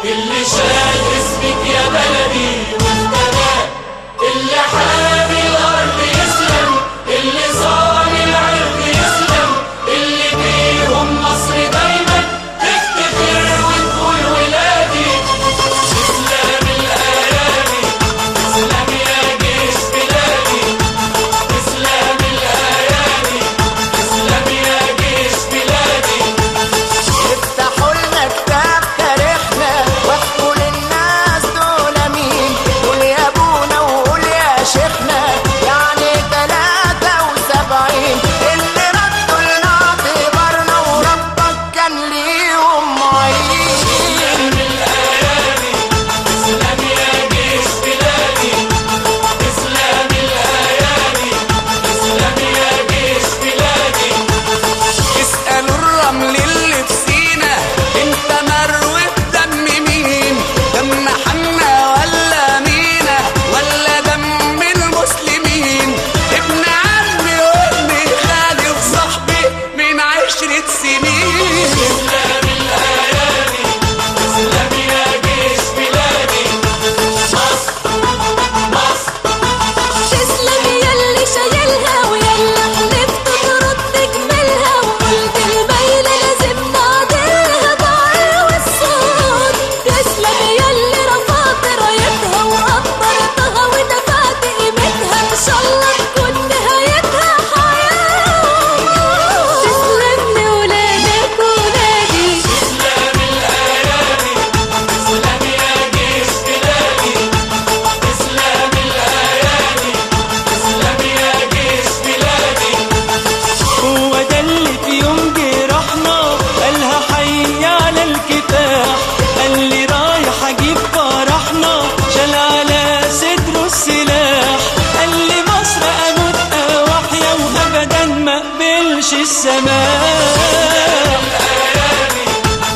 اللي شال اسمك يا بلدي وافتدى، اللي حامي الارض يسلم، اللي صان العرض يسلم، اللي بيهم مصر دايما تفتخر وتقول ولادي. تسلم الايادي، تسلم يا جيش بلادي، تسلم الايادي، تسلم يا جيش بلادي. افتحوا لنا كتاب تاريخنا واحكوا للناس دول مين، قول يا ابونا وقول يا شيخنا، يعني 73 اللي ردوا لنا اعتبارنا وربك كان ليهم معين. تسلم الايادي، تسلم يا جيش بلادي، تسلم الايادي، تسلم يا جيش بلادي. اسألوا الرمل اللي في سينا انت مروي بدم مين؟ دم حنا ولا مينا ولا دم المسلمين؟ ابن عمي وابن خالي وصاحبي من 10 سنين. تسلم الايادي، تسلم يا جيش بلادي. مصر مصر تسلم ياللي شايلها وياللي حلفت ترد تكملها، وقلت الميل لازم نعدلها بعقل والصوت. تسلم ياللي رفعت رايتها وقدرتها ودفعت قيمتها، ان شاء الله تكون نهايتها حياة. تسلم لولادك ولادي. تسلم الايادي، تسلم يا جيش بلادي، تسلم الايادي، تسلم يا جيش بلادي. هو ده اللي في يوم جرحنا قالها حي على الكفاح، قال لي رايح اجيب فرحنا، شال على صدره السلاح، قال لي مصر اموت واحيا وابدا ما اقبلش السماح.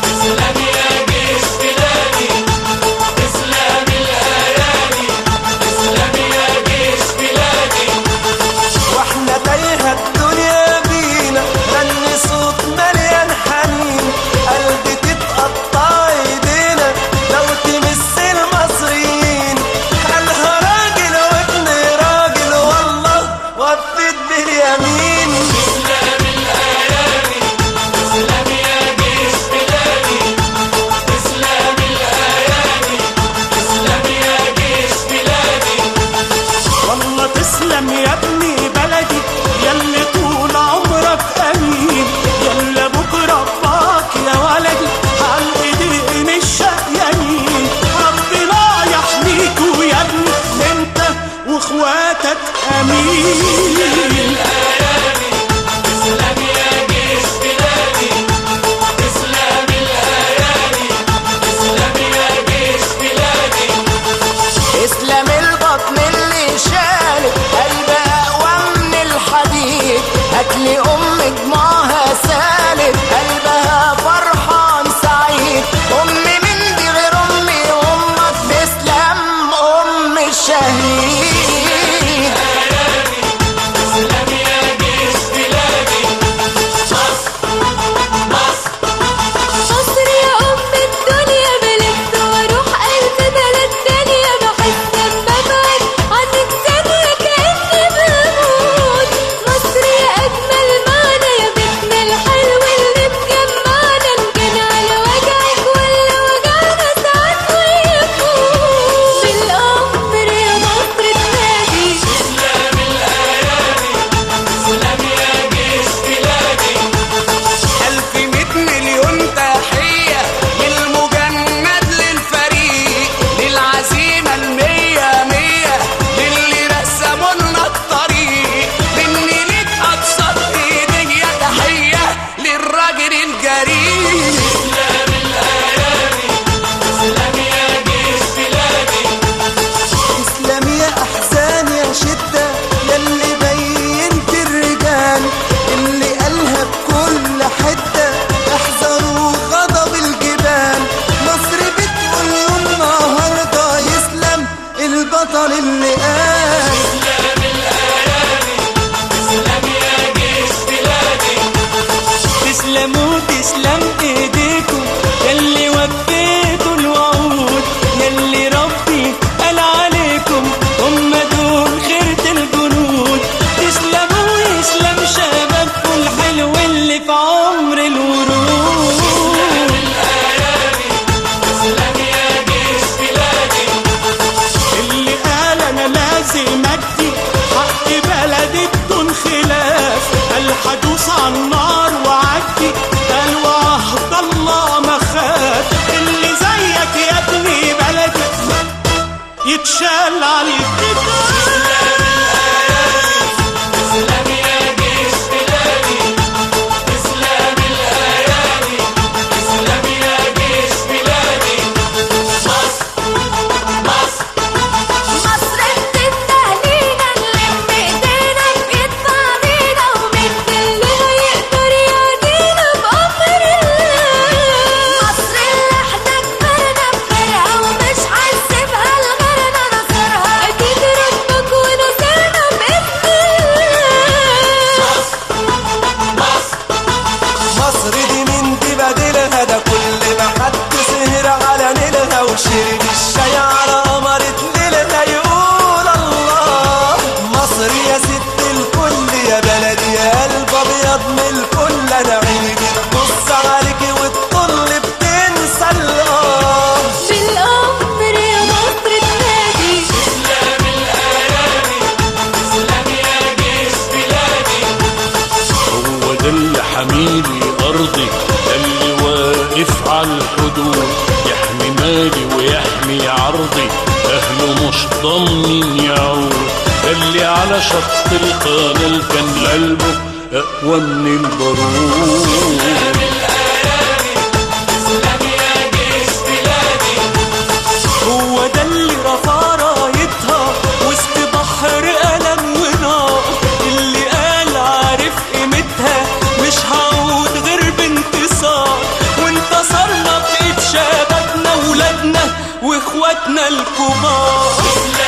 تسلم يا جيش بلادي، تسلم الايادي، تسلم يا جيش بلادي. واحنا تايهة الدنيا بينا غني صوت مليان حنين، قلبي تتقطع ايدينا لو تمس المصريين، قالها راجل وابن راجل والله وفت باليمين. تسلم الايادي، تسلم يا جيش بلادي، تسلم الايادي، تسلم يا جيش بلادي. والله تسلم يا ابني بلدي، ياللي طول عمرك امين، يلا بكره باك يا ولدي عالايدين الشقيانين، ربنا يحميكوا يا ابني انت واخواتك امين. تسلم يا جيش بلادي، تسلم الايادي، تسلم يا جيش بلادي. اسلام البطن اللي شالت قلب اقوى من الحديد، هاتلي ام دموعها سالت قلبها فرحان سعيد، امي من دي غير امي وامك تسلم ام الشهيد. يتشال على الكتاب. تسلم يا جيش بلادي، تسلم الأيادي، تسلم يا جيش بلادي. مصر مصر مصر بتستهلينا، نلم ايدينا بإيد بعضينا، ومين كلنا يقدر يعدينا بأمر الله. مصر اللي احنا كبرنا بخيرها ومش هنسيبها لغيرنا نصرها، أكيد ربك ونصرنا بإذن الله. مصر دي من دي بديلها، ده كل ما حد سهر على نيلها وشرب الشاي على قمرة ليلها يقول الله. مصر يا ست الكل يا بلدي يا قلب ابيض من الكل، انا عيني بتبص عليكي والطل بتنسى الله. بالأمر يا مصر تنادي، تسلم الأيادي، تسلم يا جيش بلادي. هو ده اللي حميلي أرضي، ده اللي واقف على الحدود، يحمي مالي ويحمي عرضي، أهله مش ضامنين يعود. ده اللي على شط القناة كان قلبه أقوى من البارود. تسلم يا جيش بلادي. هو ده اللي رفع رايتها وسط بحر ألم ونار، اللي قال عارف قيمتها مش هعود غير بانتصار، وانتصرنا بإيد شبابنا ولادنا واخواتنا الكبار. تسلم